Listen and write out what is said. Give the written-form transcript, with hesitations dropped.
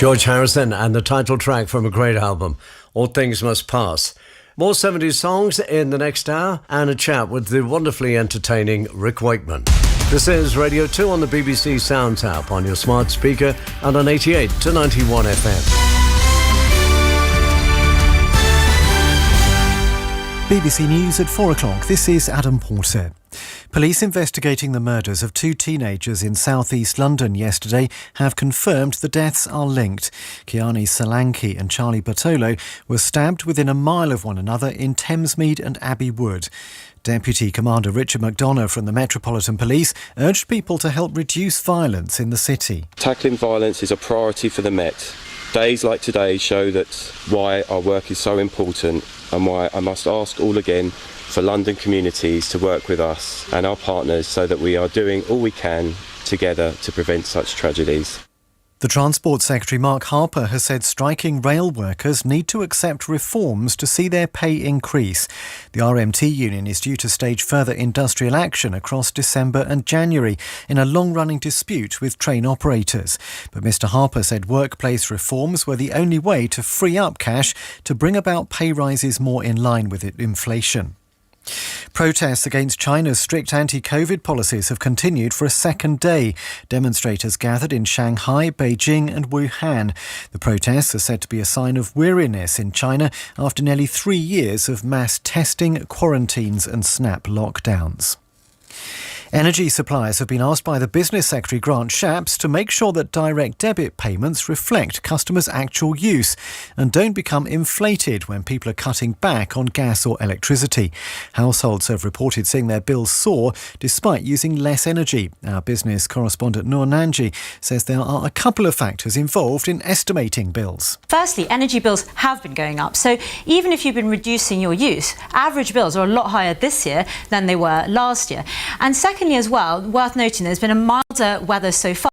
George Harrison and the title track from a great album, All Things Must Pass. More 70s songs in the next hour and a chat with the wonderfully entertaining Rick Wakeman. This is Radio 2 on the BBC Sounds app, on your smart speaker and on 88 to 91 FM. BBC News at 4 o'clock. This is Adam Porter. Police investigating the murders of two teenagers in south-east London yesterday have confirmed the deaths are linked. Kiani Solanki and Charlie Bartolo were stabbed within a mile of one another in Thamesmead and Abbey Wood. Deputy Commander Richard McDonough from the Metropolitan Police urged people to help reduce violence in the city. Tackling violence is a priority for the Met. Days like today show that why our work is so important and why I must ask all again for London communities to work with us and our partners so that we are doing all we can together to prevent such tragedies. The Transport Secretary Mark Harper has said striking rail workers need to accept reforms to see their pay increase. The RMT union is due to stage further industrial action across December and January in a long-running dispute with train operators. But Mr Harper said workplace reforms were the only way to free up cash to bring about pay rises more in line with inflation. Protests against China's strict anti-COVID policies have continued for a second day. Demonstrators gathered in Shanghai, Beijing and Wuhan. The protests are said to be a sign of weariness in China after nearly 3 years of mass testing, quarantines and snap lockdowns. Energy suppliers have been asked by the Business Secretary Grant Shapps to make sure that direct debit payments reflect customers' actual use and don't become inflated when people are cutting back on gas or electricity. Households have reported seeing their bills soar despite using less energy. Our business correspondent Noor Nanji says there are a couple of factors involved in estimating bills. Firstly, energy bills have been going up. So even if you've been reducing your use, average bills are a lot higher this year than they were last year. And secondly as well, worth noting there's been a milder weather so far.